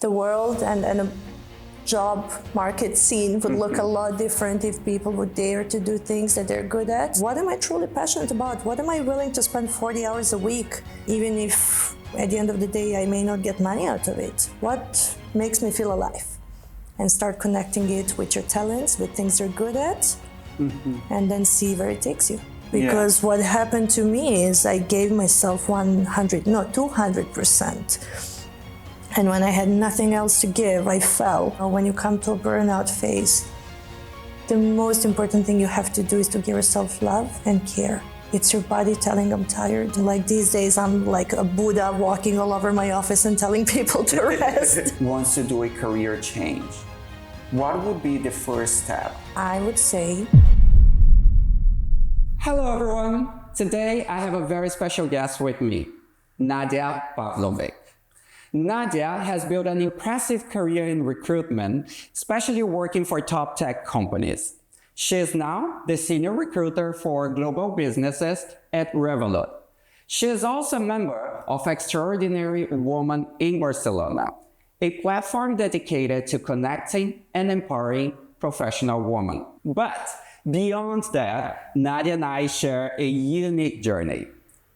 the world and a job market scene would look a lot different if people would dare to do things that they're good at. What am I truly passionate about? What am I willing to spend 40 hours a week, even if at the end of the day I may not get money out of it? What makes me feel alive? And start connecting it with your talents, with things you're good at, and then see where it takes you. Because what happened to me is I gave myself 200%. And when I had nothing else to give, I fell. When you come to a burnout phase, the most important thing you have to do is to give yourself love and care. It's your body telling I'm tired. Like these days, I'm like a Buddha walking all over my office and telling people to rest. Wants to do a career change. What would be the first step? I would say... Hello everyone. Today I have a very special guest with me, Nadia Pavlovic. Nadia has built an impressive career in recruitment, especially working for top tech companies. She is now the senior recruiter for global businesses at Revolut. She is also a member of Extraordinary Woman in Barcelona, a platform dedicated to connecting and empowering professional women. But beyond that, Nadia and I share a unique journey.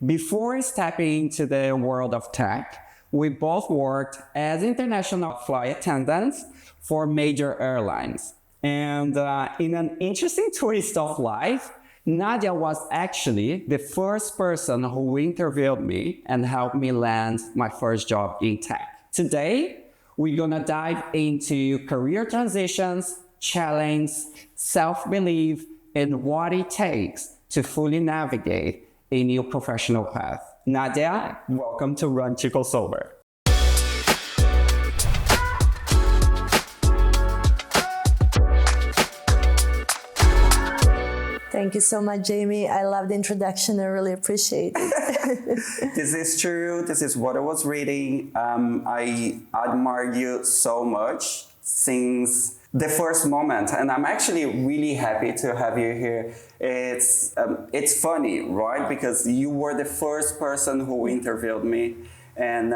Before stepping into the world of tech, we both worked as international flight attendants for major airlines. And in an interesting twist of life, Nadia was actually the first person who interviewed me and helped me land my first job in tech. Today, we're gonna dive into career transitions, challenge, self-belief, and what it takes to fully navigate a new professional path. Nadia, welcome to Run Chico Sober. Thank you so much, Jaime. I love the introduction. I really appreciate it. This is true. This is what I was reading. I admire you so much since the first moment, and I'm actually really happy to have you here. It's funny, right? Because you were the first person who interviewed me, and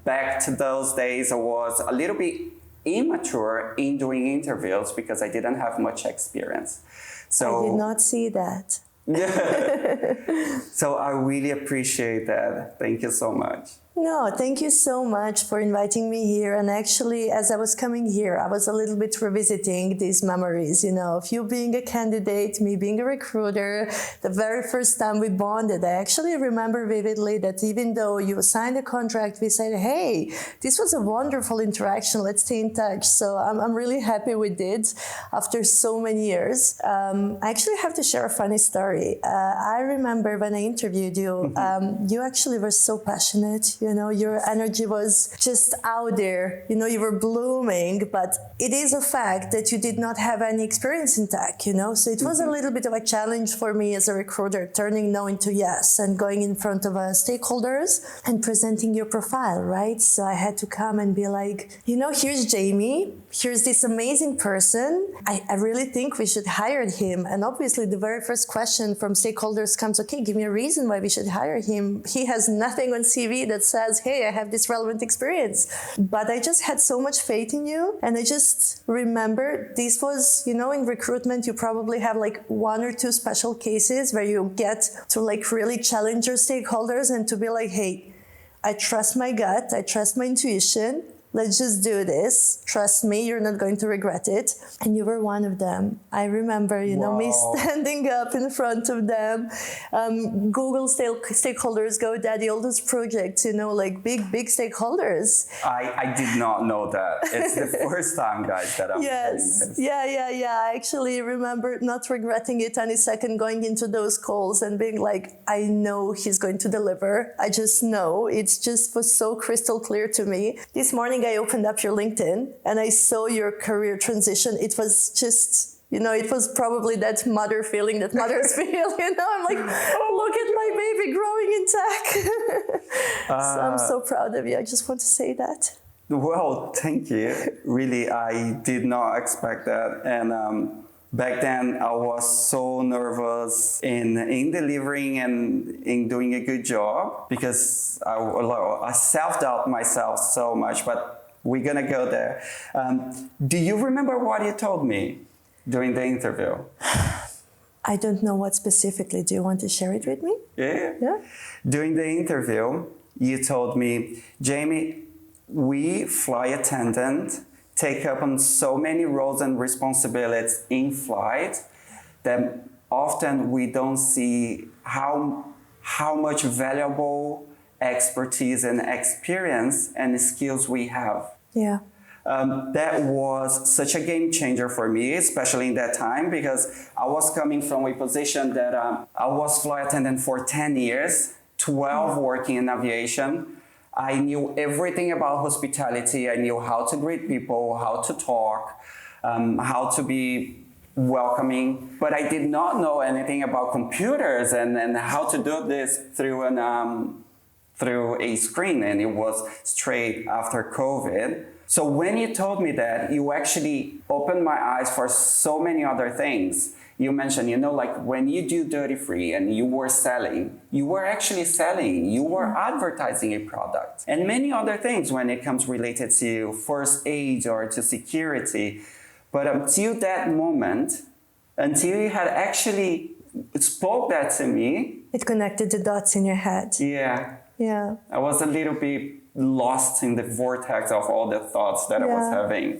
back to those days, I was a little bit immature in doing interviews because I didn't have much experience. So I did not see that. Yeah. So I really appreciate that. Thank you so much. No, thank you so much for inviting me here. And actually, as I was coming here, I was a little bit revisiting these memories, of you being a candidate, me being a recruiter. The very first time we bonded, I actually remember vividly that even though you signed a contract, we said, hey, this was a wonderful interaction. Let's stay in touch. So I'm really happy we did after so many years. I actually have to share a funny story. I remember when I interviewed you, you actually were so passionate. Your energy was just out there. You were blooming, but it is a fact that you did not have any experience in tech, So it was a little bit of a challenge for me as a recruiter, turning no into yes and going in front of stakeholders and presenting your profile, right? So I had to come and be like, here's Jaime. Here's this amazing person. I really think we should hire him. And obviously the very first question from stakeholders comes, okay, give me a reason why we should hire him. He has nothing on CV that says, hey, I have this relevant experience. But I just had so much faith in you. And I just remember this was, in recruitment, you probably have like one or two special cases where you get to like really challenge your stakeholders and to be like, hey, I trust my gut. I trust my intuition. Let's just do this. Trust me, you're not going to regret it. And you were one of them. I remember, me standing up in front of them. Google stakeholders, GoDaddy, all those projects, like big stakeholders. I did not know that. It's the first time, guys, that I'm hearing this. Yeah. I actually remember not regretting it any second, going into those calls and being like, I know he's going to deliver. I just know. It's just was so crystal clear to me. This morning, I opened up your LinkedIn and I saw your career transition. It was just, it was probably that mother feeling that mothers feel, I'm like, look at my baby growing in tech. So I'm so proud of you. I just want to say that. Well, thank you. Really, I did not expect that. And back then, I was so nervous in delivering and in doing a good job because I self-doubt myself so much. But we're gonna go there. Do you remember what you told me during the interview? I don't know what specifically. Do you want to share it with me? Yeah. During the interview, you told me, Jaime, we flight attendant take up on so many roles and responsibilities in flight that often we don't see how much valuable expertise and experience and skills we have. Yeah. That was such a game changer for me, especially in that time, because I was coming from a position that I was flight attendant for 10 years, 12 working in aviation. I knew everything about hospitality. I knew how to greet people, how to talk, how to be welcoming, but I did not know anything about computers and how to do this through a screen, and it was straight after COVID. So when you told me that, you actually opened my eyes for so many other things. You mentioned, like when you do duty free and you were selling, you were actually selling, you were advertising a product, and many other things when it comes related to first aid or to security. But until that moment, until you had actually spoke that to me, it connected the dots in your head. Yeah. I was a little bit lost in the vortex of all the thoughts that I was having.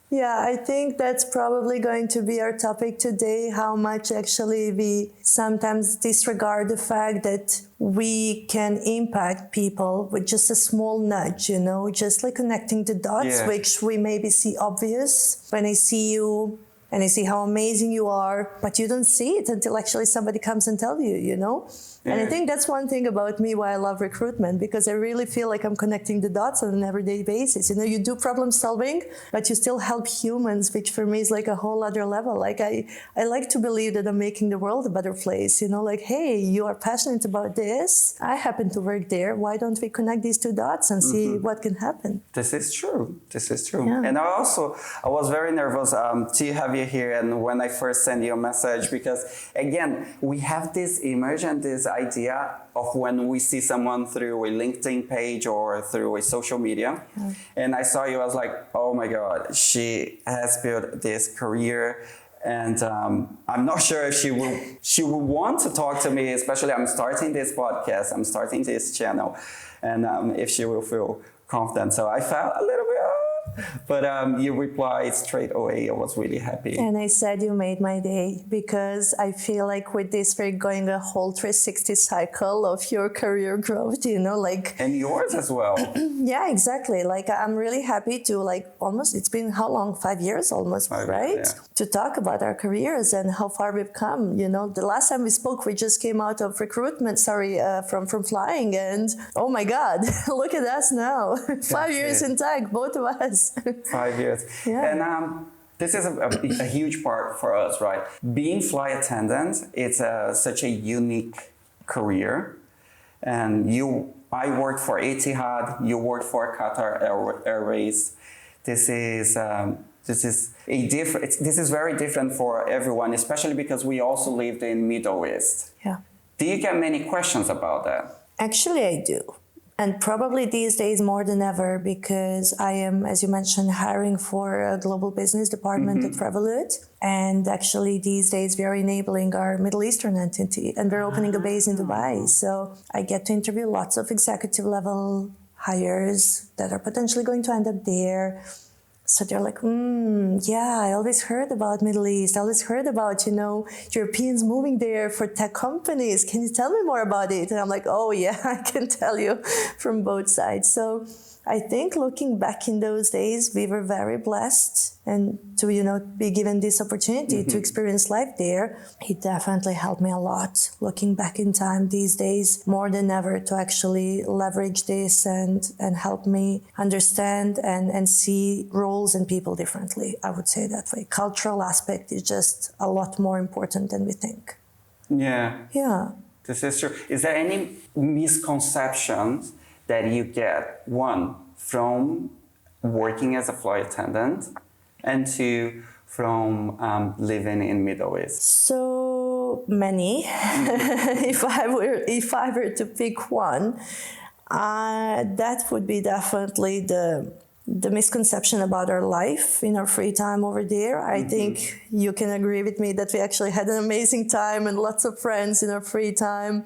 Yeah, I think that's probably going to be our topic today, how much actually we sometimes disregard the fact that we can impact people with just a small nudge, just like connecting the dots, which we maybe see obvious when I see you and I see how amazing you are, but you don't see it until actually somebody comes and tells you, And I think that's one thing about me why I love recruitment, because I really feel like I'm connecting the dots on an everyday basis. You do problem solving, but you still help humans, which for me is like a whole other level. Like I like to believe that I'm making the world a better place, like, hey, you are passionate about this. I happen to work there. Why don't we connect these two dots and see what can happen? This is true. Yeah. And I was very nervous to have you here. And when I first sent you a message, because again, we have this image and this idea of when we see someone through a LinkedIn page or through a social media. And I saw you, I was like, oh my God, she has built this career. And I'm not sure if she will want to talk to me, especially I'm starting this podcast, I'm starting this channel, and if she will feel confident. So I felt a little bit, but you replied straight away. I was really happy. And I said you made my day, because I feel like with this we're going a whole 360 cycle of your career growth, And yours as well. Yeah, exactly. Like I'm really happy to almost, it's been how long? 5 years almost, 5 years, right? Yeah. To talk about our careers and how far we've come. The last time we spoke, we just came out of recruitment, from flying, and oh my God, look at us now. 5 years in tech, both of us. 5 years. Yeah. And this is a huge part for us, right? Being flight attendant, it's such a unique career. And I worked for Etihad, you worked for Qatar Airways. This is very different for everyone, especially because we also lived in Middle East. Yeah. Do you get many questions about that? Actually, I do. And probably these days more than ever, because I am, as you mentioned, hiring for a global business department at Revolut. And actually these days we are enabling our Middle Eastern entity, and we're opening a base in Dubai. So I get to interview lots of executive level hires that are potentially going to end up there. So they're like, yeah, I always heard about Middle East. I always heard about, Europeans moving there for tech companies. Can you tell me more about it? And I'm like, oh yeah, I can tell you from both sides. So I think looking back in those days, we were very blessed, and to, be given this opportunity to experience life there, it definitely helped me a lot. Looking back in time these days, more than ever, to actually leverage this and help me understand and see roles and people differently. I would say that way. Cultural aspect is just a lot more important than we think. Yeah. Yeah. This is true. Is there any misconceptions that you get, one, from working as a flight attendant, and two, from living in Middle East? So many. If I were to pick one, that would be definitely the misconception about our life in our free time over there. I think you can agree with me that we actually had an amazing time and lots of friends in our free time,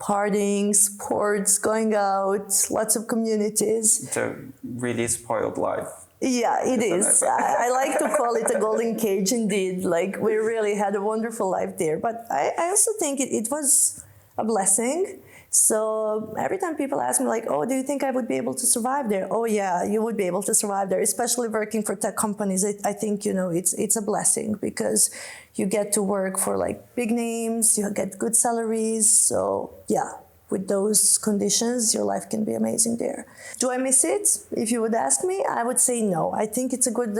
partying, sports, going out, lots of communities. It's a really spoiled life. Yeah, it is. I like to call it a golden cage indeed. Like, we really had a wonderful life there. But I also think it was a blessing. So every time people ask me like, oh, do you think I would be able to survive there? Oh yeah, you would be able to survive there, especially working for tech companies. I think, it's a blessing because you get to work for like big names, you get good salaries. So yeah, with those conditions, your life can be amazing there. Do I miss it? If you would ask me, I would say no. I think it's a good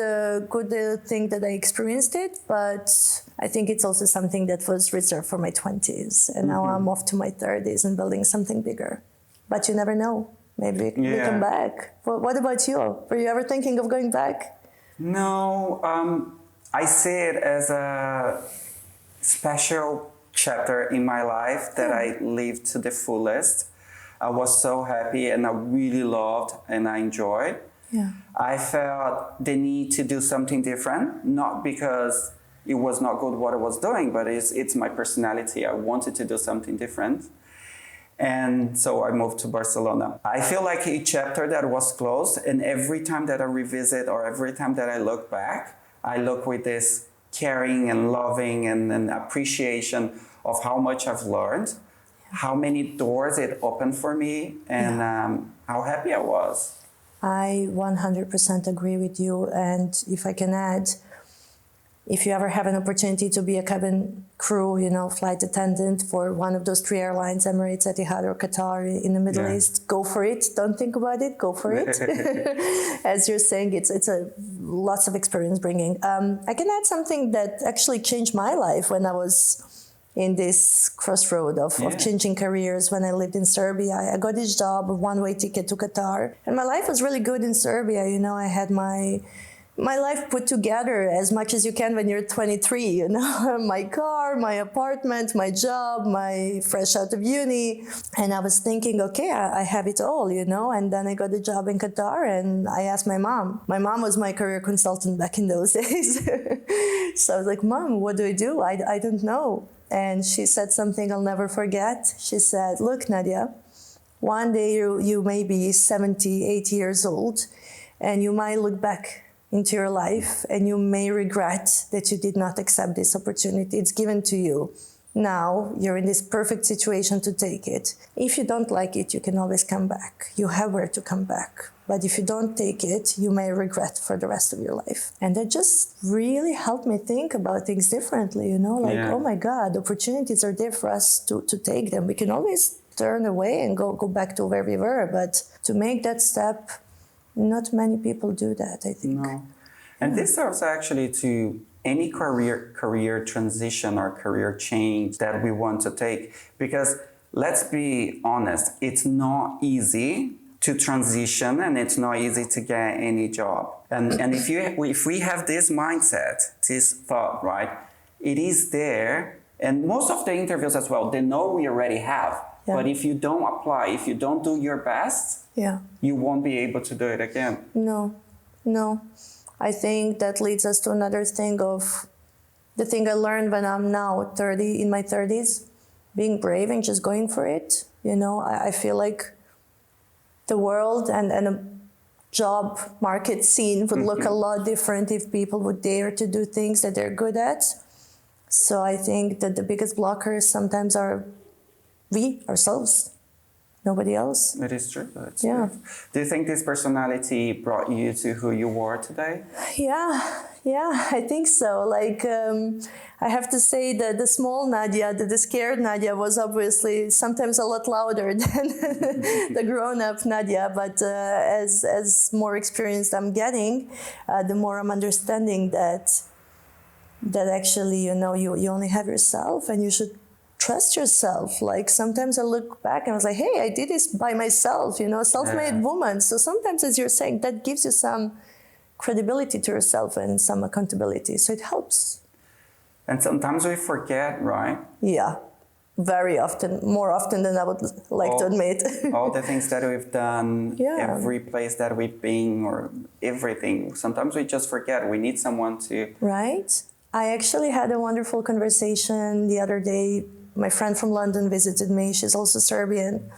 thing that I experienced it, but I think it's also something that was reserved for my 20s. And now I'm off to my 30s and building something bigger. But you never know. Maybe we come back. What about you? Were you ever thinking of going back? No, I see it as a special chapter in my life that I lived to the fullest. I was so happy and I really loved and I enjoyed. Yeah. I felt the need to do something different, not because it was not good what I was doing, but it's my personality. I wanted to do something different. And so I moved to Barcelona. I feel like a chapter that was closed, and every time that I revisit or every time that I look back, I look with this caring and loving and appreciation of how much I've learned, how many doors it opened for me, and how happy I was. I 100% agree with you. And if I can add, if you ever have an opportunity to be a cabin crew, flight attendant for one of those 3 airlines, Emirates, Etihad, or Qatar in the Middle East, go for it. Don't think about it. Go for it. As you're saying, it's a lots of experience bringing. I can add something that actually changed my life when I was in this crossroad of changing careers. When I lived in Serbia, I got this job, a one-way ticket to Qatar, and my life was really good in Serbia. I had my life put together as much as you can when you're 23, my car, my apartment, my job, my fresh out of uni. And I was thinking, okay, I have it all, and then I got a job in Qatar and I asked my mom. My mom was my career consultant back in those days. So I was like, Mom, what do I do? I don't know. And she said something I'll never forget. She said, look, Nadia, one day you may be 70, 80 years old and you might look back into your life and you may regret that you did not accept this opportunity. It's given to you. Now you're in this perfect situation to take it. If you don't like it, you can always come back. You have where to come back. But if you don't take it, you may regret for the rest of your life. And that just really helped me think about things differently, oh my God, opportunities are there for us to take them. We can always turn away and go back to where we were. But to make that step, not many people do that, I think. No. And this serves actually to any career transition or career change that we want to take. Because let's be honest, it's not easy to transition and it's not easy to get any job. And if we have this mindset, this thought, right, it is there. And most of the interviews as well, they know we already have. Yeah. But if you don't apply, if you don't do your best, you won't be able to do it again. No. I think that leads us to another thing of the thing I learned when I'm now 30, in my 30s, being brave and just going for it. I feel like the world and a job market scene would look a lot different if people would dare to do things that they're good at. So I think that the biggest blockers sometimes are we, ourselves, nobody else. It is true. True. Do you think this personality brought you to who you are today? Yeah, I think so. Like, I have to say that the small Nadia, the scared Nadia was obviously sometimes a lot louder than the grown-up Nadia. But as more experienced I'm getting, the more I'm understanding that actually, you only have yourself and you should trust yourself. Like sometimes I look back and I was like, hey, I did this by myself, self-made woman. So sometimes, as you're saying, that gives you some credibility to yourself and some accountability. So it helps. And sometimes we forget, right? Yeah. very often, more often than I would like to admit. All the things that we've done, Yeah. every place that we've been, or everything. Sometimes we just forget. We need someone to... Right? I actually had a wonderful conversation the other day. My friend from London visited me. She's also Serbian.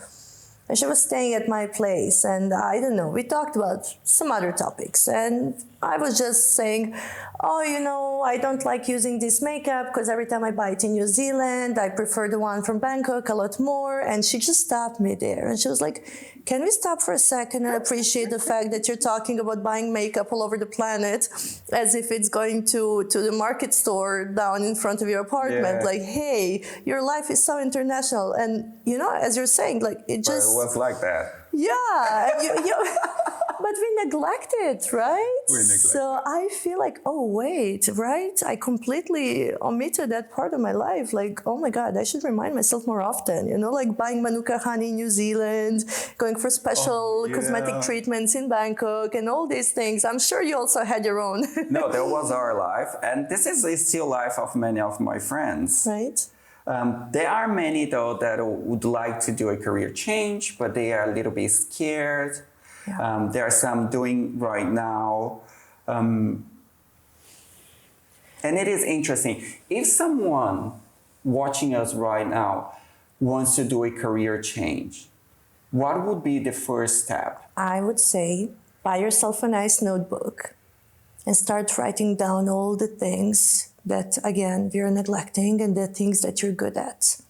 And she was staying at my place, and I don't know, we talked about some other topics. And I was just saying, oh, I don't like using this makeup because every time I buy it in New Zealand, I prefer the one from Bangkok a lot more. And she just stopped me there. And she was like, can we stop for a second and appreciate the fact that you're talking about buying makeup all over the planet as if it's going to the market store down in front of your apartment? Yeah. Like, hey, your life is so international. And, as you're saying, like, it just... It was like that. Yeah, but we neglect it, right? We neglect so I feel like, oh, wait, right? I completely omitted that part of my life. Like, oh my God, I should remind myself more often, like buying Manuka honey in New Zealand, going for special cosmetic treatments in Bangkok and all these things. I'm sure you also had your own. No, that was our life. And this is still life of many of my friends. Right. There are many, though, that would like to do a career change, but they are a little bit scared. Yeah. There are some doing right now. And it is interesting. If someone watching us right now wants to do a career change, what would be the first step? I would say buy yourself a nice notebook and start writing down all the things that, again, you're neglecting and the things that you're good at.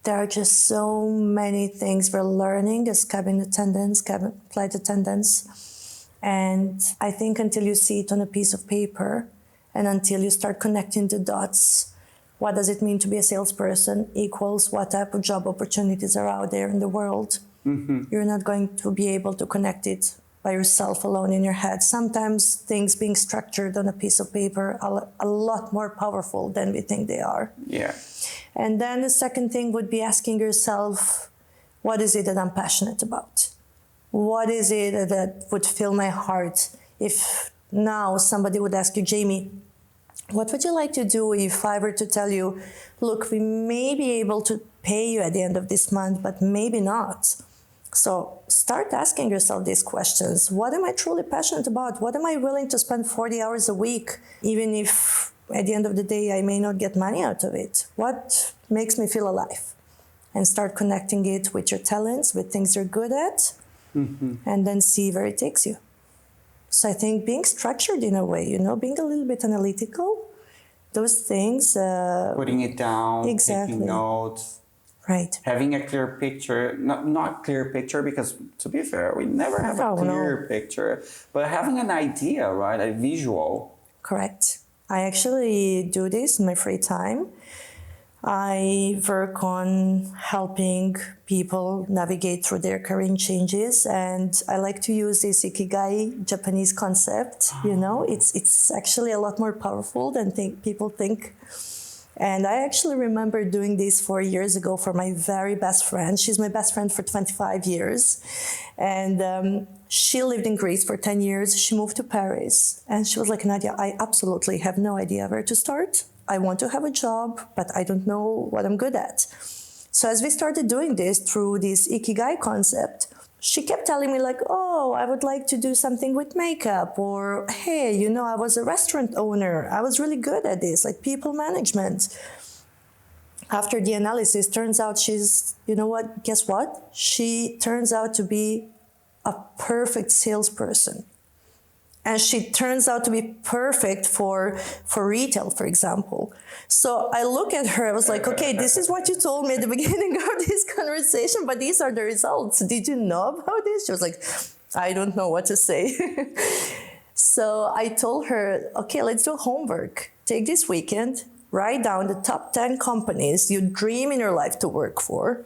There are just so many things we're learning as cabin flight attendants. And I think until you see it on a piece of paper and until you start connecting the dots, what does it mean to be a salesperson equals what type of job opportunities are out there in the world, you're not going to be able to connect it by yourself alone in your head. Sometimes things being structured on a piece of paper are a lot more powerful than we think they are. Yeah. And then the second thing would be asking yourself, what is it that I'm passionate about? What is it that would fill my heart? If now somebody would ask you, Jaime, what would you like to do if I were to tell you, look, we may be able to pay you at the end of this month, but maybe not. So start asking yourself these questions. What am I truly passionate about? What am I willing to spend 40 hours a week, even if at the end of the day I may not get money out of it? What makes me feel alive? And start connecting it with your talents, with things you're good at, and then see where it takes you. So I think being structured in a way, being a little bit analytical, those things... Putting it down, exactly. taking notes. Right. Having a clear picture, not clear picture, because to be fair, we never have a clear picture, but having an idea, right? A visual. Correct. I actually do this in my free time. I work on helping people navigate through their career changes, and I like to use this Ikigai Japanese concept. It's actually a lot more powerful than people think. And I actually remember doing this 4 years ago for my very best friend. She's my best friend for 25 years. And she lived in Greece for 10 years. She moved to Paris. And she was like, Nadia, I absolutely have no idea where to start. I want to have a job, but I don't know what I'm good at. So as we started doing this through this Ikigai concept, she kept telling me like, oh, I would like to do something with makeup, or, hey, I was a restaurant owner. I was really good at this, like people management. After the analysis, turns out she's, guess what? She turns out to be a perfect salesperson. And she turns out to be perfect for retail, for example. So I look at her, I was like, okay, this is what you told me at the beginning of this conversation, but these are the results. Did you know about this? She was like, I don't know what to say. So I told her, okay, let's do homework. Take this weekend, write down the top 10 companies you dream in your life to work for,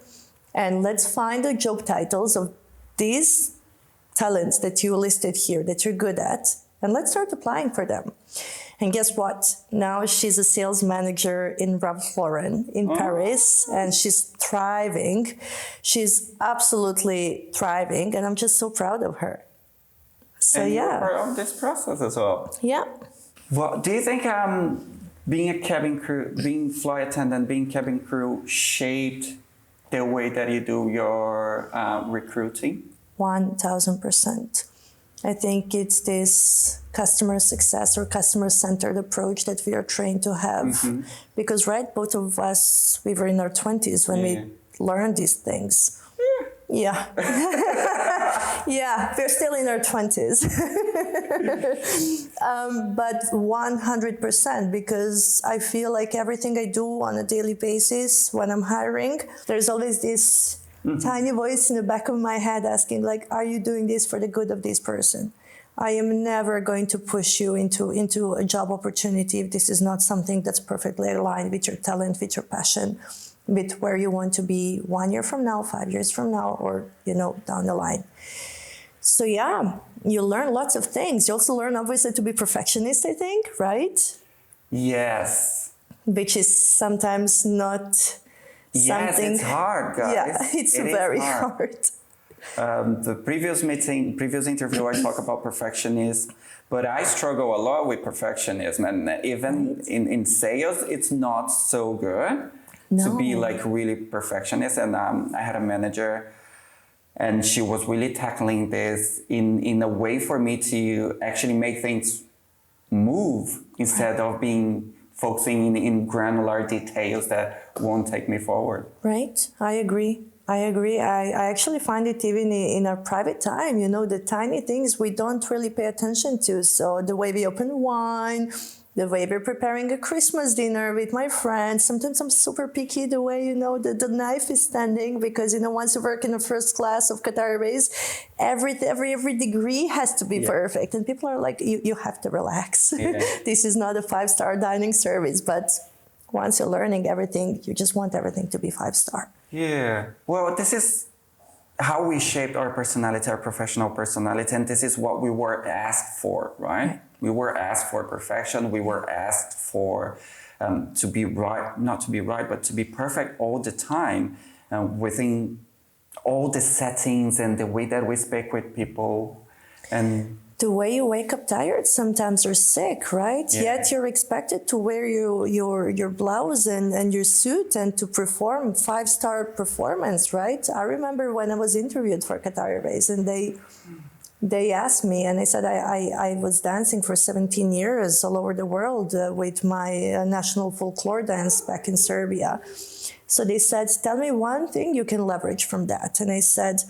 and let's find the job titles of these talents that you listed here that you're good at, and let's start applying for them. And guess what? Now she's a sales manager in Ralph Lauren in Paris, and she's thriving. She's absolutely thriving, and I'm just so proud of her. So and yeah. you're part of this process as well. Yeah. Well, do you think being a cabin crew, being flight attendant, being cabin crew shaped the way that you do your recruiting? 1000%. I think it's this customer success or customer-centered approach that we are trained to have. Because, right, both of us, we were in our 20s when we learned these things. Yeah. Yeah, we're still in our 20s. But 100%, because I feel like everything I do on a daily basis when I'm hiring, there's always this tiny voice in the back of my head asking, like, are you doing this for the good of this person? I am never going to push you into a job opportunity if this is not something that's perfectly aligned with your talent, with your passion, with where you want to be 1 year from now, 5 years from now, or, down the line. So yeah, you learn lots of things. You also learn, obviously, to be perfectionist, I think, right? Yes. Which is sometimes not something... Yes, it's hard, guys. Yeah, it's very hard. The previous interview, I talk about perfectionism, but I struggle a lot with perfectionism. And even in sales, it's not so good to be like really perfectionist. And I had a manager, and she was really tackling this in a way for me to actually make things move instead of being focusing in granular details that won't take me forward. Right. I agree. I actually find it even in our private time, the tiny things we don't really pay attention to. So the way we open wine, the way we're preparing a Christmas dinner with my friends. Sometimes I'm super picky the way, the knife is standing, because, once you work in the first class of Qatar Airways, every degree has to be perfect. And people are like, you have to relax. Yeah. This is not a 5-star dining service. But once you're learning everything, you just want everything to be 5-star. Yeah. Well, this is how we shaped our personality, our professional personality. And this is what we were asked for, right? We were asked for perfection. We were asked for to be right, not to be right, but to be perfect all the time within all the settings and the way that we speak with people. And the way you wake up tired sometimes or sick, right? Yeah. Yet you're expected to wear your blouse and your suit and to perform 5-star performance, right? I remember when I was interviewed for Qatar Airways, and they asked me, and I said I was dancing for 17 years all over the world with my national folklore dance back in Serbia. So they said, tell me one thing you can leverage from that. And I said,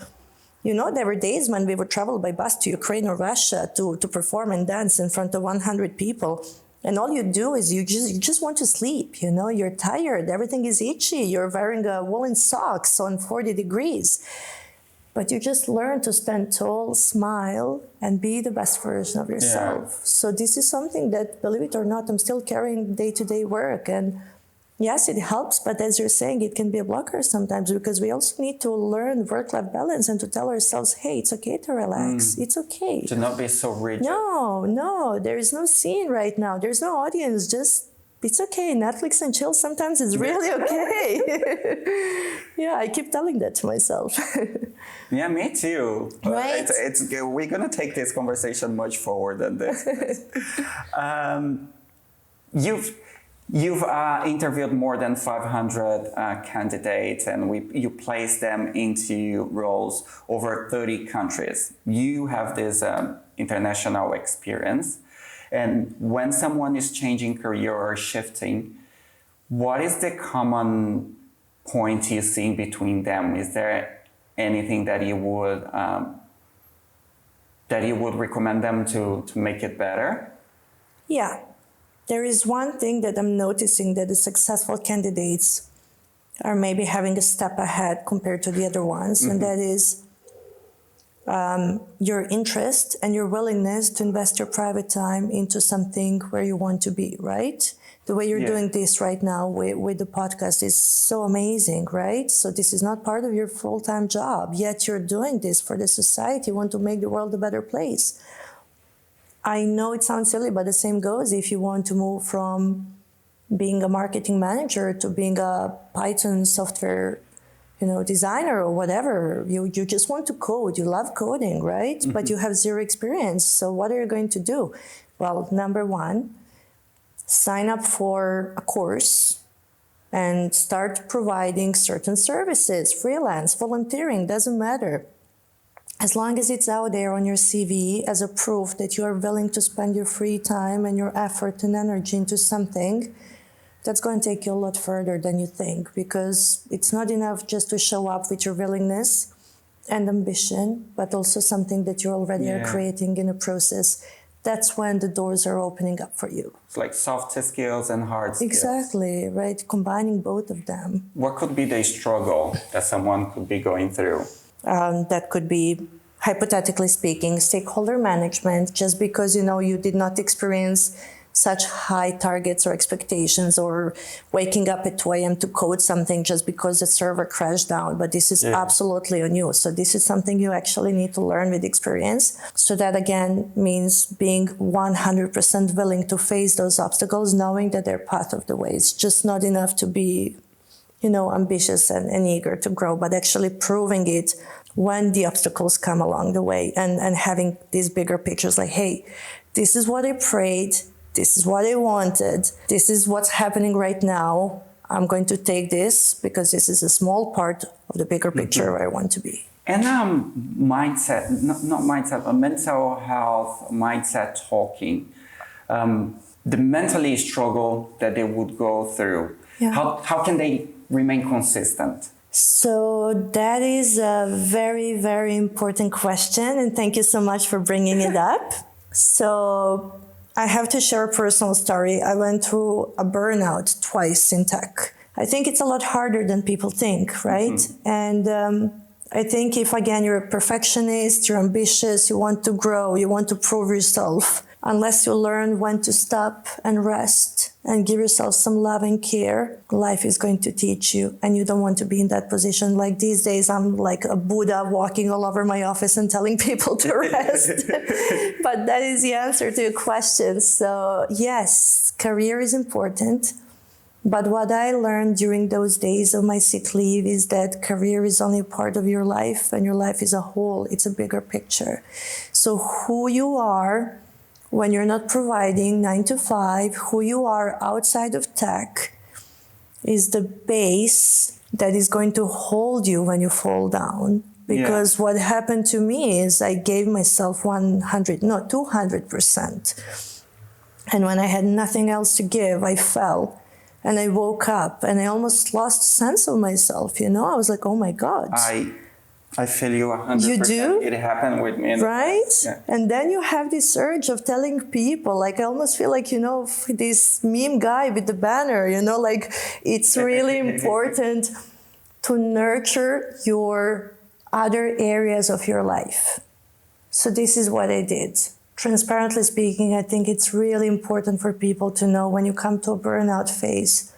there were days when we would travel by bus to Ukraine or Russia to perform and dance in front of 100 people. And all you do is you just want to sleep, you're tired, everything is itchy, you're wearing woolen socks on 40 degrees. But you just learn to stand tall, smile, and be the best version of yourself. Yeah. So this is something that, believe it or not, I'm still carrying day-to-day work. And yes, it helps, but as you're saying, it can be a blocker sometimes, because we also need to learn work-life balance and to tell ourselves, hey, it's okay to relax. It's okay. To not be so rigid. No, there is no scene right now. There's no audience. Just, it's okay. Netflix and chill sometimes is really okay. Yeah, I keep telling that to myself. Yeah, me too. Right? We're going to take this conversation much forward than this. You've interviewed more than 500 candidates, and you place them into roles over 30 countries. You have this international experience. And when someone is changing career or shifting, what is the common point you see between them? Is there anything that you would recommend them to make it better? Yeah. There is one thing that I'm noticing that the successful candidates are maybe having a step ahead compared to the other ones, and that is your interest and your willingness to invest your private time into something where you want to be, right? The way you're doing this right now with the podcast is so amazing, right? So this is not part of your full-time job, yet you're doing this for the society. You want to make the world a better place. I know it sounds silly, but the same goes if you want to move from being a marketing manager to being a Python software, designer or whatever. You just want to code. You love coding, right? But you have zero experience. So what are you going to do? Well, number one, sign up for a course and start providing certain services, freelance, volunteering, doesn't matter. As long as it's out there on your CV as a proof that you are willing to spend your free time and your effort and energy into something, that's going to take you a lot further than you think, because it's not enough just to show up with your willingness and ambition, but also something that you already are creating in a process. That's when the doors are opening up for you. It's like soft skills and hard skills. Exactly, right? Combining both of them. What could be the struggle that someone could be going through? That could be, hypothetically speaking, stakeholder management. Just because, you did not experience such high targets or expectations, or waking up at 2 a.m. to code something just because the server crashed down. But this is absolutely on you. So this is something you actually need to learn with experience. So that again means being 100% willing to face those obstacles, knowing that they're part of the way. It's just not enough to be, ambitious and eager to grow, but actually proving it when the obstacles come along the way, and having these bigger pictures like, hey, this is what I prayed. This is what I wanted. This is what's happening right now. I'm going to take this because this is a small part of the bigger picture where I want to be. And mindset, not mindset, but mental health mindset talking. The mentally struggle that they would go through. Yeah. How can they remain consistent? So that is a very, very important question. And thank you so much for bringing it up. So I have to share a personal story. I went through a burnout twice in tech. I think it's a lot harder than people think, right? And I think if, again, you're a perfectionist, you're ambitious, you want to grow, you want to prove yourself, unless you learn when to stop and rest and give yourself some love and care, life is going to teach you, and you don't want to be in that position. Like these days, I'm like a Buddha walking all over my office and telling people to rest. But that is the answer to your question. So yes, career is important. But what I learned during those days of my sick leave is that career is only a part of your life, and your life is a whole. It's a bigger picture. So who you are when you're not providing 9 to 5, who you are outside of tech is the base that is going to hold you when you fall down. Because what happened to me is I gave myself 200%. And when I had nothing else to give, I fell. And I woke up and I almost lost sense of myself, I was like, oh my God. I feel you 100%. You do? It happened with me. Right? Yeah. And then you have this urge of telling people, like I almost feel like, this meme guy with the banner, like it's really important to nurture your other areas of your life. So this is what I did. Transparently speaking, I think it's really important for people to know when you come to a burnout phase,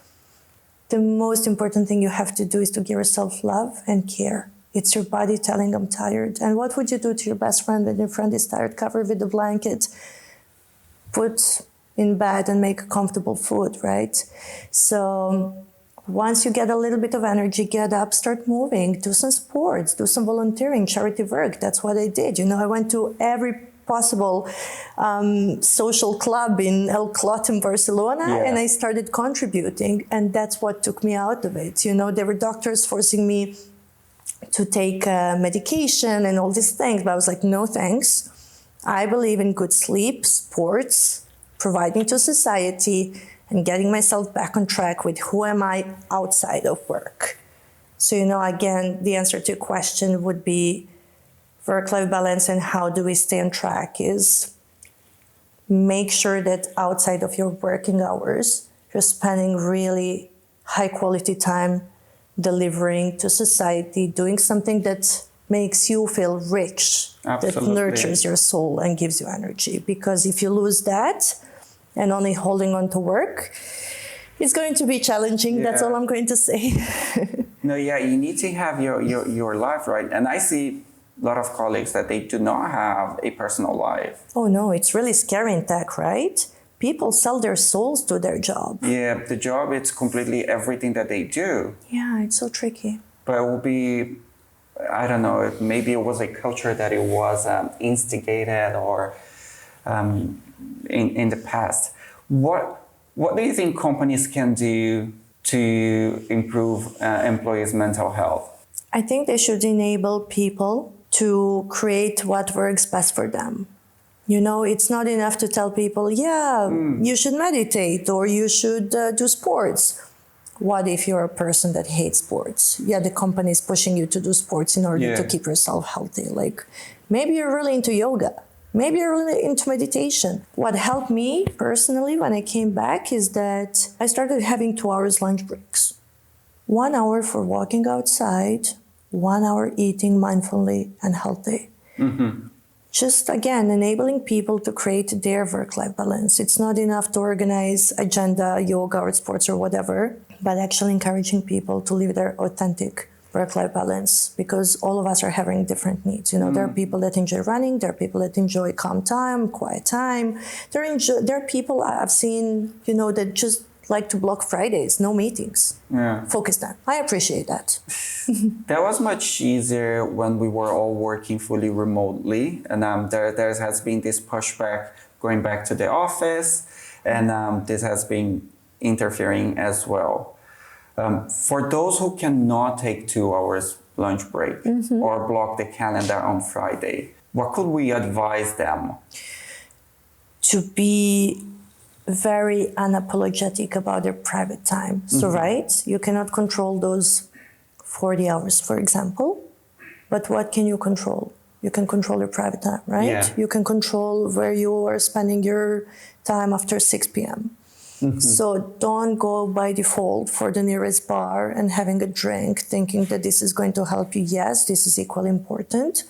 the most important thing you have to do is to give yourself love and care. It's your body telling I'm tired. And what would you do to your best friend when your friend is tired? Cover with a blanket, put in bed and make comfortable food, right? So once you get a little bit of energy, get up, start moving, do some sports, do some volunteering, charity work. That's what I did. I went to every possible social club in El Clot in Barcelona, and I started contributing, and that's what took me out of it. There were doctors forcing me to take medication and all these things, but I was like, no thanks. I believe in good sleep, sports, providing to society, and getting myself back on track with who am I outside of work. So, again, the answer to your question would be work-life balance, and how do we stay on track is make sure that outside of your working hours, you're spending really high-quality time delivering to society, doing something that makes you feel rich, that nurtures your soul and gives you energy. Because if you lose that and only holding on to work, it's going to be challenging. That's all I'm going to say. You need to have your life, right? And I see a lot of colleagues that they do not have a personal life. Oh no, it's really scary in tech, right? People sell their souls to their job. Yeah, the job, it's completely everything that they do. Yeah, it's so tricky. But it will be, I don't know, maybe it was a culture that it was instigated or in the past. What What do you think companies can do to improve employees' mental health? I think they should enable people to create what works best for them. You know, it's not enough to tell people, you should meditate or you should do sports. What if you're a person that hates sports? Yeah, the company is pushing you to do sports in order to keep yourself healthy. Like, maybe you're really into yoga. Maybe you're really into meditation. What helped me personally when I came back is that I started having 2 hours lunch breaks. 1 hour for walking outside, 1 hour eating mindfully and healthy. Just again, enabling people to create their work-life balance. It's not enough to organize agenda, yoga or sports or whatever, but actually encouraging people to live their authentic work-life balance, because all of us are having different needs. You know, there are people that enjoy running, there are people that enjoy calm time, quiet time. There are people I've seen, you know, that just like to block Fridays, no meetings. Focus time. I appreciate that. That was much easier when we were all working fully remotely, and there has been this pushback going back to the office, and this has been interfering as well. For those who cannot take 2 hours lunch break or block the calendar on Friday, what could we advise them? To be very unapologetic about their private time. So, right, you cannot control those 40 hours, for example, but what can you control? You can control your private time, right? Yeah. You can control where you are spending your time after 6 p.m. So don't go by default for the nearest bar and having a drink thinking that this is going to help you. Yes, this is equally important,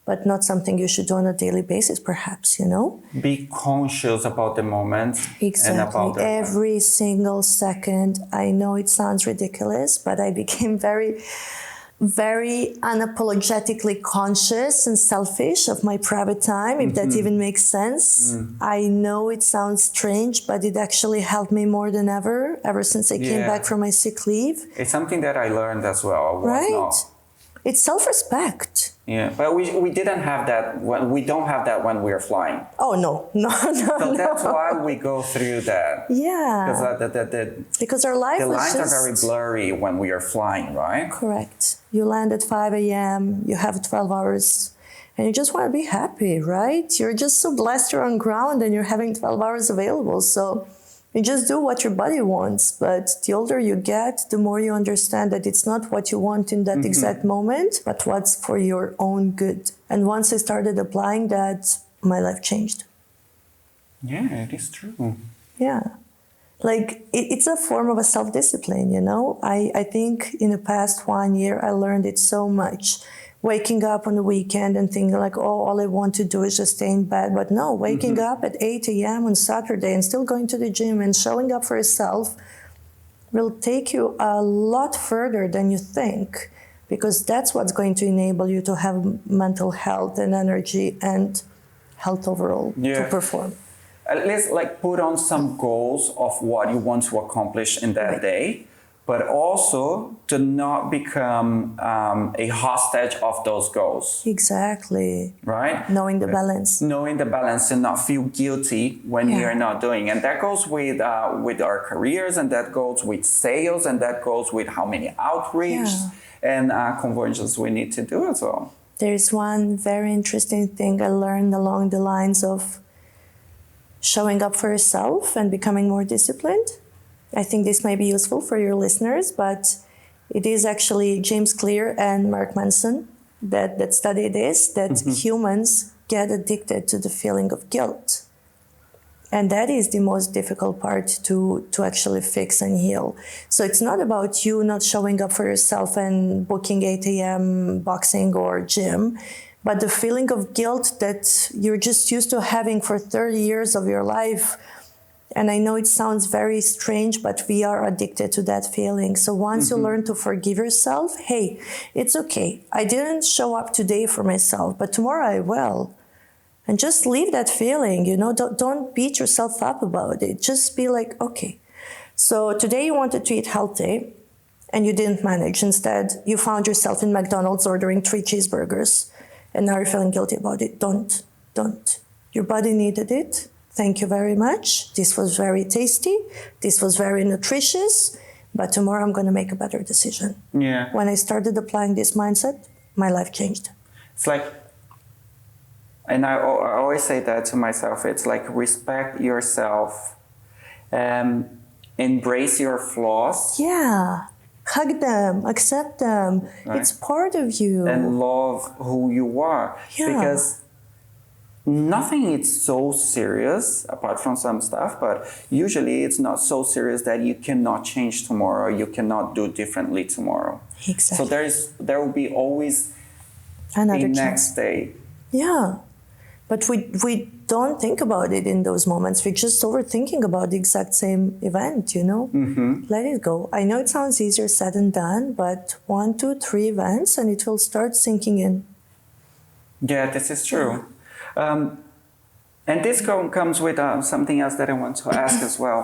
but not something you should do on a daily basis, perhaps, you know? Be conscious about the moment. Exactly. And about every single second. I know it sounds ridiculous, but I became very unapologetically conscious and selfish of my private time, if that even makes sense. I know it sounds strange, but it actually helped me more than ever since I came back from my sick leave. It's something that I learned as well. Right? It's self-respect. Yeah, but we didn't have that. We don't have that when we're flying. Oh, no. So that's why we go through that. Yeah. Because our life the was lines just... are very blurry when we are flying, right? Correct. You land at 5 a.m., you have 12 hours, and you just want to be happy, right? You're just so blessed you're on ground and you're having 12 hours available. So you just do what your body wants. But the older you get, the more you understand that it's not what you want in that exact moment, but what's for your own good. And once I started applying that, my life changed. Yeah, it is true. Yeah. Like, it's a form of a self-discipline, you know? I think in the past 1 year, I learned it so much. Waking up on the weekend and thinking like, oh, all I want to do is just stay in bed. But no, waking up at 8 a.m. on Saturday and still going to the gym and showing up for yourself will take you a lot further than you think, because that's what's going to enable you to have mental health and energy and health overall to perform. At least like put on some goals of what you want to accomplish in that day, but also to not become a hostage of those goals. Exactly. Right? Knowing the balance. Knowing the balance and not feel guilty when you're not doing. And that goes with our careers, and that goes with sales, and that goes with how many outreach and conversions we need to do as well. There's one very interesting thing I learned along the lines of showing up for yourself and becoming more disciplined. I think this may be useful for your listeners, but it is actually James Clear and Mark Manson that study this, that humans get addicted to the feeling of guilt. And that is the most difficult part to actually fix and heal. So it's not about you not showing up for yourself and booking 8 a.m. boxing or gym, but the feeling of guilt that you're just used to having for 30 years of your life. And I know it sounds very strange, but we are addicted to that feeling. So once you learn to forgive yourself, hey, it's okay. I didn't show up today for myself, but tomorrow I will. And just leave that feeling, you know, don't beat yourself up about it. Just be like, okay. So today you wanted to eat healthy and you didn't manage. Instead, you found yourself in McDonald's ordering 3 cheeseburgers. And now you're feeling guilty about it. Don't. Your body needed it thank you very much. This was very tasty. This was very nutritious. But tomorrow I'm going to make a better decision. Yeah. When I started applying this mindset, my life changed. It's like, and I always say that to myself, it's like respect yourself, embrace your flaws. Yeah. Hug them, accept them. Right. It's part of you. And love who you are. Yeah. Because nothing is so serious apart from some stuff, but usually it's not so serious that you cannot change tomorrow, you cannot do differently tomorrow. Exactly. So there will be always Another a chance. next day. Yeah. But we don't think about it in those moments. We're just overthinking about the exact same event, you know? Mm-hmm. Let it go. I know it sounds easier said than done, but 1, 2, 3 events and it will start sinking in. Yeah, this is true. And this comes with something else that I want to ask as well.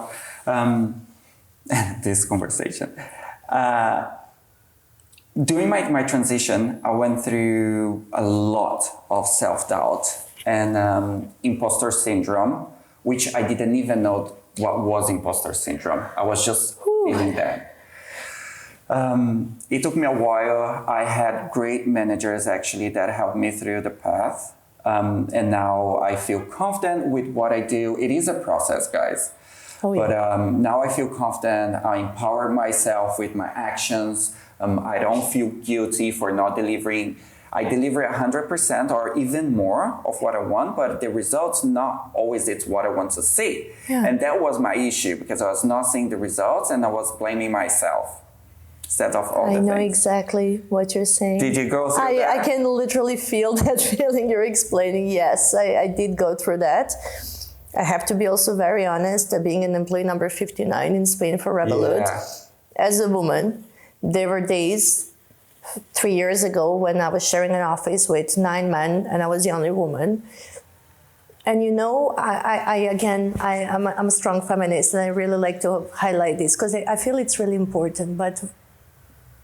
This conversation. During my transition, I went through a lot of self-doubt and imposter syndrome, which I didn't even know what was imposter syndrome. I was just feeling that. It took me a while. I had great managers actually that helped me through the path. And now I feel confident with what I do. It is a process, guys. Oh, yeah. But now I feel confident. I empower myself with my actions. I don't feel guilty for not delivering. I deliver 100% or even more of what I want, but the results not always it's what I want to see. Yeah. And that was my issue because I was not seeing the results and I was blaming myself instead of all the I know things. exactly what you're saying. Did you go through that? I can literally feel that feeling you're explaining. Yes, I did go through that. I have to be also very honest, being an employee number 59 in Spain for Revolut, as a woman, there were days 3 years ago when I was sharing an office with 9 men and I was the only woman. And you know, I'm a strong feminist and I really like to highlight this because I feel it's really important. But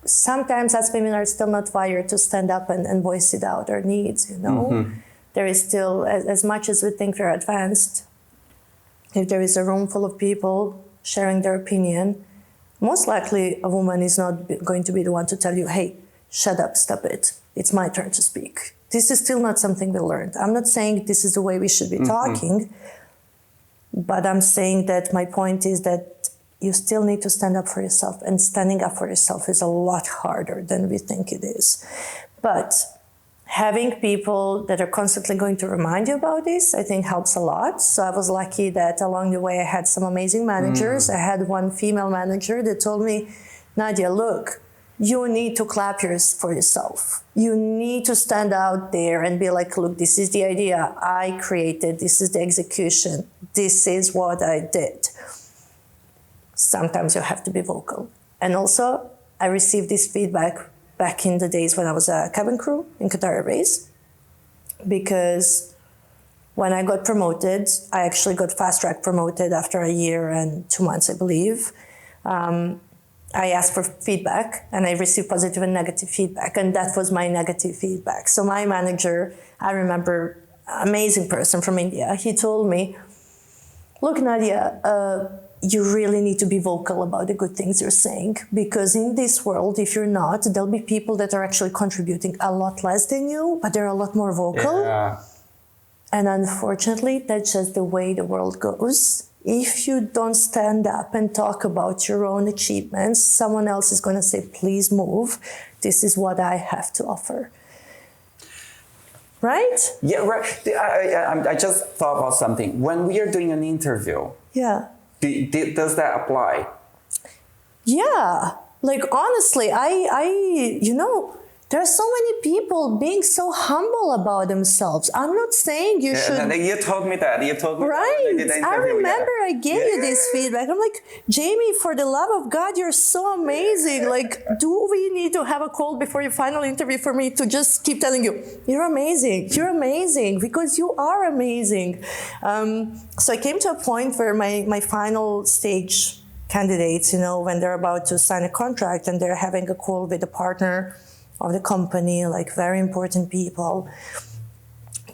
sometimes as women are still not wired to stand up and voice it out, our needs, you know. Mm-hmm. There is still, as much as we think we're advanced, if there is a room full of people sharing their opinion, most likely a woman is not going to be the one to tell you, hey, shut up, stop it. It's my turn to speak. This is still not something we learned. I'm not saying this is the way we should be talking, but I'm saying that my point is that you still need to stand up for yourself, and standing up for yourself is a lot harder than we think it is. But having people that are constantly going to remind you about this, I think helps a lot. So I was lucky that along the way I had some amazing managers. I had one female manager that told me, Nadia, look, you need to clap for yourself. You need to stand out there and be like, look, this is the idea I created. This is the execution. This is what I did. Sometimes you have to be vocal. And also, I received this feedback back in the days when I was a cabin crew in Qatar Airways, because when I got promoted, I actually got fast-track promoted after a year and 2 months, I believe. I asked for feedback and I received positive and negative feedback, and that was my negative feedback. So my manager, I remember, amazing person from India, he told me, look, Nadia, you really need to be vocal about the good things you're saying, because in this world, if you're not, there'll be people that are actually contributing a lot less than you, but they're a lot more vocal. Yeah. And unfortunately, that's just the way the world goes. If you don't stand up and talk about your own achievements, someone else is going to say, please move. This is what I have to offer. Right? Yeah, right. I just thought about something. When we are doing an interview, yeah. Does that apply? Yeah. Like, honestly, there are so many people being so humble about themselves. I'm not saying you should... You told me that. You told me right. that. I remember I gave you this feedback. I'm like, Jaime, for the love of God, you're so amazing. Like, do we need to have a call before your final interview for me to just keep telling you, you're amazing. You're amazing, because you are amazing. So I came to a point where my final stage candidates, when they're about to sign a contract and they're having a call with the partner of the company, like very important people,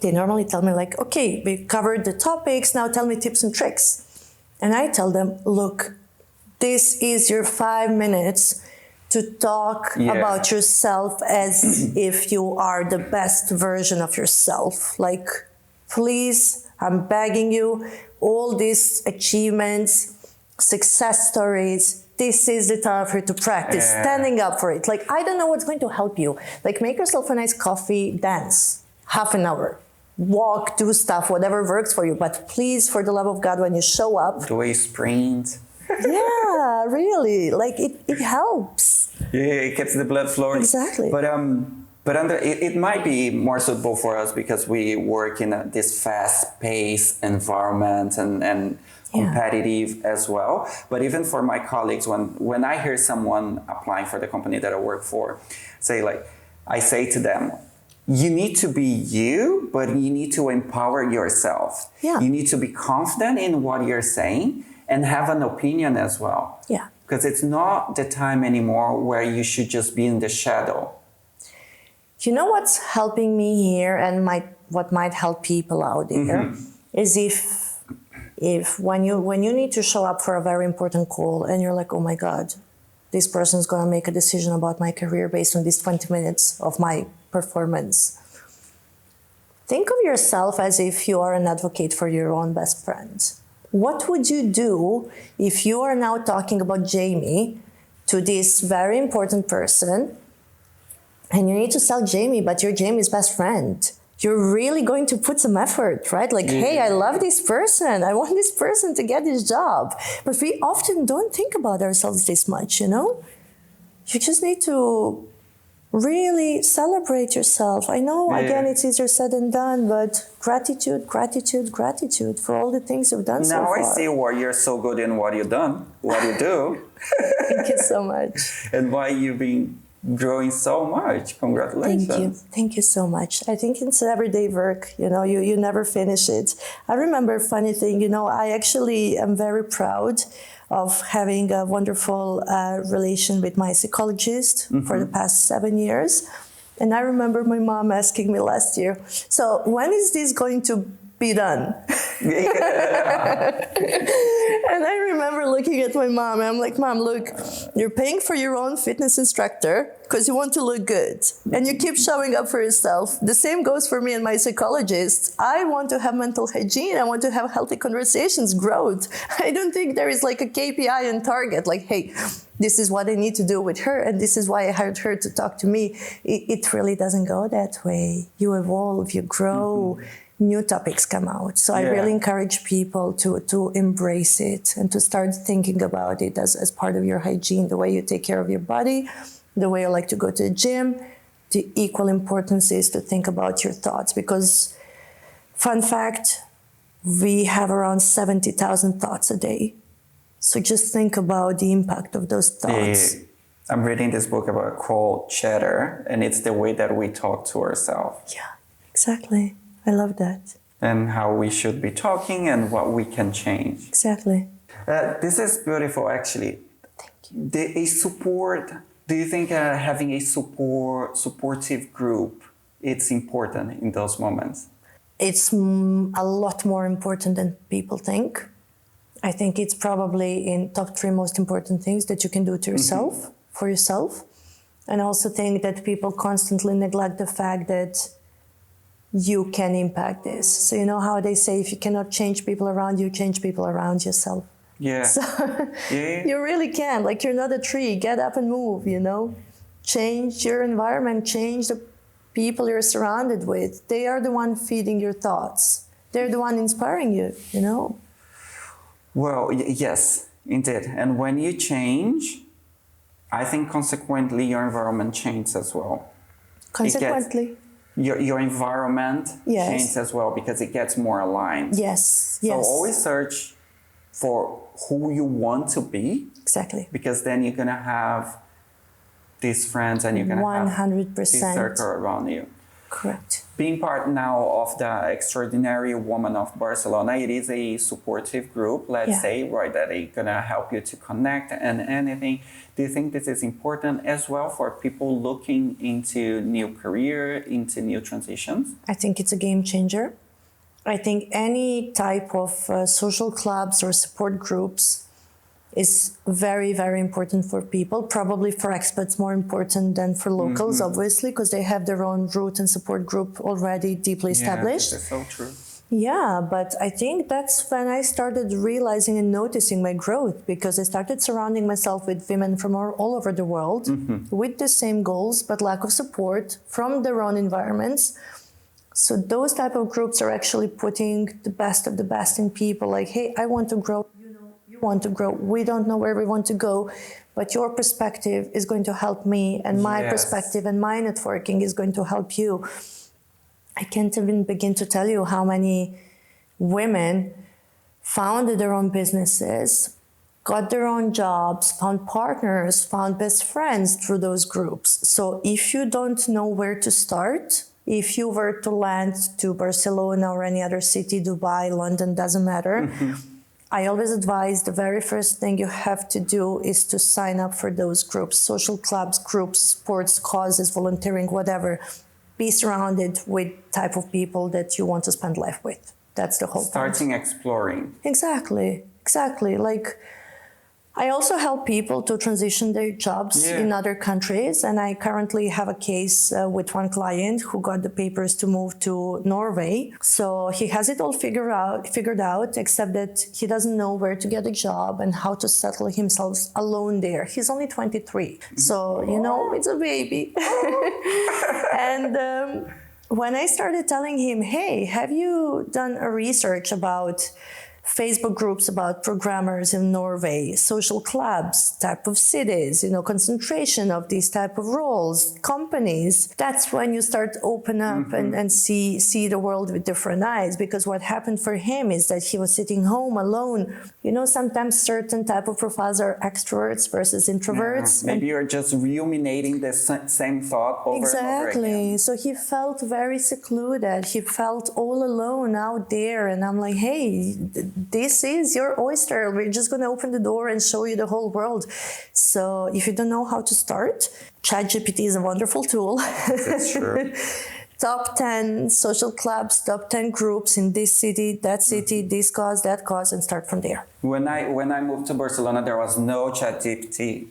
they normally tell me like, okay, we covered the topics, now tell me tips and tricks. And I tell them, look, this is your 5 minutes to talk about yourself as if you are the best version of yourself. Like, please, I'm begging you, all these achievements, success stories, this is the time for you to practice, standing up for it. Like, I don't know what's going to help you. Like, make yourself a nice coffee, dance, half an hour. Walk, do stuff, whatever works for you. But please, for the love of God, when you show up... Do a sprint. Yeah, really. Like, it helps. Yeah, it keeps the blood flowing. Exactly. But it might be more suitable for us because we work in this fast-paced environment and competitive as well. But even for my colleagues, when I hear someone applying for the company that I work for, I say to them, you need to be you, but you need to empower yourself. Yeah. You need to be confident in what you're saying and have an opinion as well. Yeah. Because it's not the time anymore where you should just be in the shadow. You know what's helping me here and what might help people out there is if when you need to show up for a very important call and you're like, oh my God, this person's going to make a decision about my career based on these 20 minutes of my performance. Think of yourself as if you are an advocate for your own best friend. What would you do if you are now talking about Jaime to this very important person and you need to sell Jaime, but you're Jaime's best friend? You're really going to put some effort, right? Like, hey, I love this person. I want this person to get this job. But we often don't think about ourselves this much, you know? You just need to really celebrate yourself. I know, again, it's easier said than done, but gratitude, gratitude, gratitude for all the things you've done so far. Now I see why you're so good in what you've done, what you do. Thank you so much. And why you've been growing so much. Congratulations. Thank you. Thank you so much. I think it's everyday work, you know, you never finish it. I remember a funny thing, you know, I actually am very proud of having a wonderful relation with my psychologist for the past 7 years. And I remember my mom asking me last year, so when is this going to be done? And I remember looking at my mom and I'm like, Mom, look, you're paying for your own fitness instructor because you want to look good and you keep showing up for yourself. The same goes for me and my psychologist. I want to have mental hygiene. I want to have healthy conversations, growth. I don't think there is like a KPI and target like, hey, this is what I need to do with her and this is why I hired her to talk to me. It really doesn't go that way. You evolve, you grow. New topics come out. So I really encourage people to embrace it and to start thinking about it as part of your hygiene, the way you take care of your body, the way you like to go to the gym. The equal importance is to think about your thoughts because, fun fact, we have around 70,000 thoughts a day. So just think about the impact of those thoughts. I'm reading this book about called Chatter, and it's the way that we talk to ourselves. Yeah, exactly. I love that. And how we should be talking and what we can change. Exactly. This is beautiful, actually. Thank you. Do you think having a supportive group, it's important in those moments? It's a lot more important than people think. I think it's probably in top 3 most important things that you can do to yourself, for yourself. And I also think that people constantly neglect the fact that you can impact this. So you know how they say, if you cannot change people around you, change people around yourself. Yeah. So you really can. Like, you're not a tree. Get up and move, you know. Change your environment. Change the people you're surrounded with. They are the one feeding your thoughts. They're the one inspiring you, you know. Well, yes, indeed. And when you change, I think consequently your environment changes as well. Consequently? Your environment changes as well because it gets more aligned. Yes, So always search for who you want to be. Exactly. Because then you're going to have these friends and you're going to have this circle around you. Correct. Being part now of the Extraordinary Woman of Barcelona, it is a supportive group, let's say, right, that is gonna help you to connect and anything. Do you think this is important as well for people looking into new career, into new transitions? I think it's a game changer. I think any type of social clubs or support groups is very, very important for people, probably for expats more important than for locals, obviously, because they have their own root and support group already deeply established. That's so true. Yeah, but I think that's when I started realizing and noticing my growth, because I started surrounding myself with women from all over the world with the same goals, but lack of support from their own environments. So those type of groups are actually putting the best of the best in people, like, hey, I want to grow, you want to grow. We don't know where we want to go, but your perspective is going to help me, and my perspective and my networking is going to help you. I can't even begin to tell you how many women founded their own businesses, got their own jobs, found partners, found best friends through those groups. So if you don't know where to start, if you were to land to Barcelona or any other city, Dubai, London, doesn't matter, I always advise the very first thing you have to do is to sign up for those groups, social clubs, groups, sports, causes, volunteering, whatever. Be surrounded with type of people that you want to spend life with. That's the whole Starting exploring. Exactly. Like, I also help people to transition their jobs in other countries, and I currently have a case with one client who got the papers to move to Norway. So he has it all figured out, except that he doesn't know where to get a job and how to settle himself alone there. He's only 23, so it's a baby. And when I started telling him, hey, have you done a research about Facebook groups about programmers in Norway, social clubs, type of cities, concentration of these type of roles, companies. That's when you start open up and see the world with different eyes. Because what happened for him is that he was sitting home alone. Sometimes certain type of profiles are extroverts versus introverts. Maybe you're just ruminating the same thought over and over again. So he felt very secluded. He felt all alone out there. And I'm like, hey, this is your oyster. We're just going to open the door and show you the whole world. So if you don't know how to start, ChatGPT is a wonderful tool. That's true. Top 10 social clubs, top 10 groups in this city, that city, this cause, that cause, and start from there. When I moved to Barcelona, there was no GPT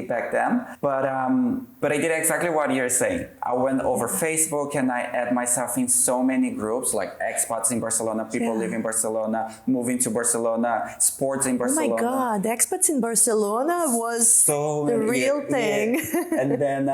back then. But I did exactly what you're saying. I went over Facebook and I add myself in so many groups, like expats in Barcelona, people live in Barcelona, moving to Barcelona, sports in Barcelona. Oh my God, the expats in Barcelona was the real thing. Yeah. And then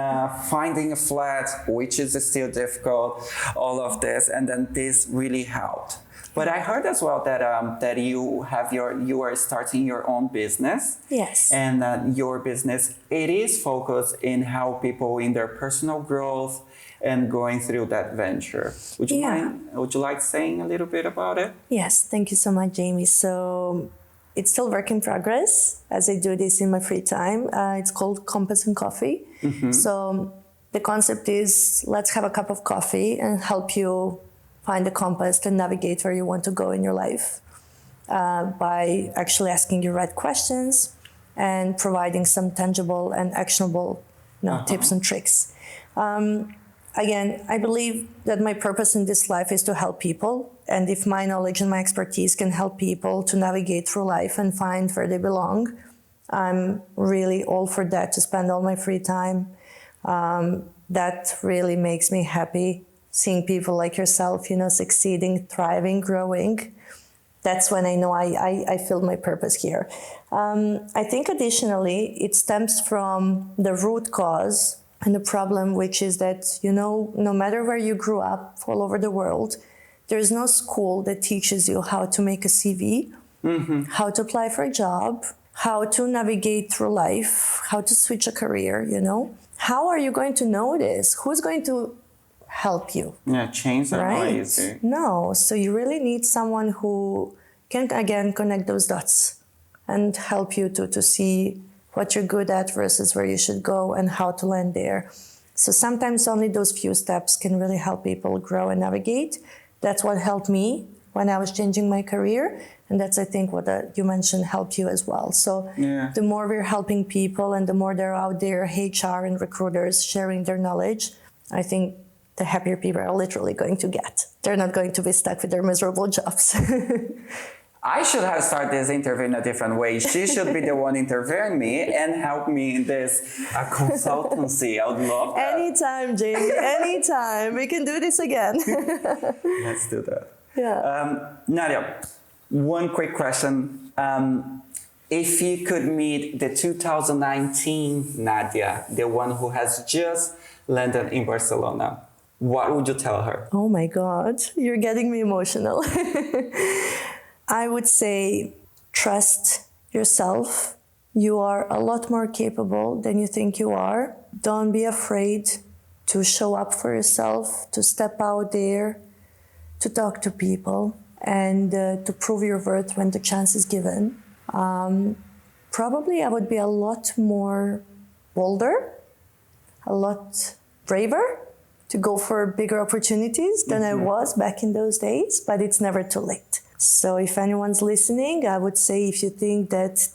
finding a flat, which is still difficult, all of this, and then this really helped. But I heard as well that you are starting your own business. Yes. And your business, it is focused in how people in their personal growth and going through that venture. Would you like saying a little bit about it? Yes, thank you so much, Jaime. So it's still work in progress as I do this in my free time. It's called Compass and Coffee. So the concept is, let's have a cup of coffee and help you find the compass to navigate where you want to go in your life by actually asking you right questions and providing some tangible and actionable tips and tricks. Again, I believe that my purpose in this life is to help people. And if my knowledge and my expertise can help people to navigate through life and find where they belong, I'm really all for that, to spend all my free time. That really makes me happy, seeing people like yourself, succeeding, thriving, growing. That's when I know I feel my purpose here. I think additionally, it stems from the root cause and the problem, which is that, no matter where you grew up all over the world, there's no school that teaches you how to make a CV, how to apply for a job, how to navigate through life, how to switch a career, How are you going to know this? Who's going to help you? Yeah, change that not easy. No, so you really need someone who can, again, connect those dots and help you to see what you're good at versus where you should go and how to land there. So sometimes only those few steps can really help people grow and navigate. That's what helped me when I was changing my career. And that's, I think, what you mentioned helped you as well. So the more we're helping people and the more they're out there, HR and recruiters sharing their knowledge, I think the happier people are literally going to get. They're not going to be stuck with their miserable jobs. I should have started this interview in a different way. She should be the one interviewing me and help me in this consultancy. I would love that. Anytime, Jaime, anytime. We can do this again. Let's do that. Yeah. Nadia, one quick question. If you could meet the 2019 Nadia, the one who has just landed in Barcelona, what would you tell her? Oh my God, you're getting me emotional. I would say trust yourself. You are a lot more capable than you think you are. Don't be afraid to show up for yourself, to step out there, to talk to people, and to prove your worth when the chance is given. Probably I would be a lot more bolder, a lot braver to go for bigger opportunities than I was back in those days, but it's never too late. So if anyone's listening, I would say if you think that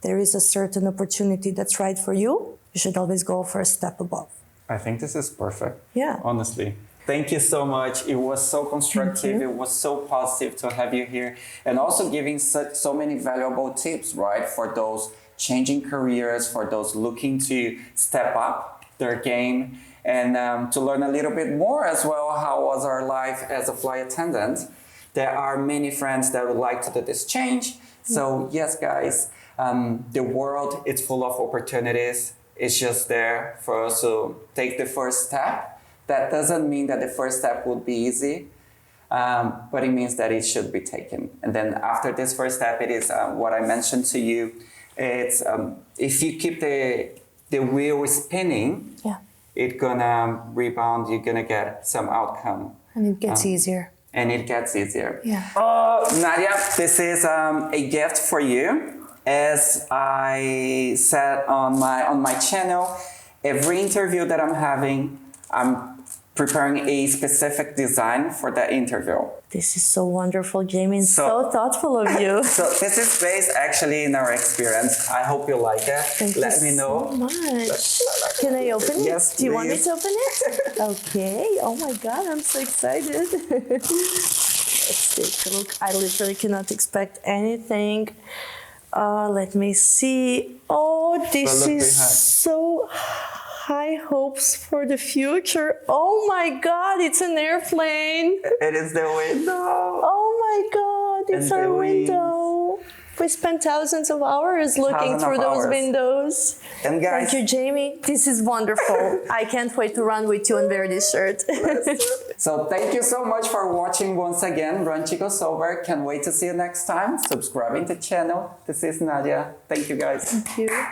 there is a certain opportunity that's right for you, you should always go for a step above. I think this is perfect. Yeah. Honestly. Thank you so much. It was so constructive. It was so positive to have you here. And also giving so many valuable tips, right? For those changing careers, for those looking to step up their game, and to learn a little bit more as well, how was our life as a flight attendant. There are many friends that would like to do this change. So yes, guys, the world is full of opportunities. It's just there for us to take the first step. That doesn't mean that the first step would be easy, but it means that it should be taken. And then after this first step, it is what I mentioned to you. It's if you keep the wheel spinning, it's gonna rebound. You're gonna get some outcome. And it gets easier. And it gets easier. Yeah. Nadia, this is a gift for you. As I said on my channel, every interview that I'm having, I'm preparing a specific design for that interview. This is so wonderful, Jaime, and so thoughtful of you. So this is based actually in our experience. I hope you like it. Thank Let me know. So much. Can I open it? Yes, Do you want me please. to open it? Okay. Oh my God, I'm so excited. Let's take a look. I literally cannot expect anything. Let me see. Oh, this is so high hopes for the future. Oh my God, it's an airplane. It is the window. Oh my God, it's our window. We spent thousands of hours looking through those windows. And guys, thank you, Jaime. This is wonderful. I can't wait to run with you and wear this shirt. So thank you so much for watching once again. Run Chico Sober. Can't wait to see you next time. Subscribing to the channel. This is Nadia. Thank you, guys. Thank you.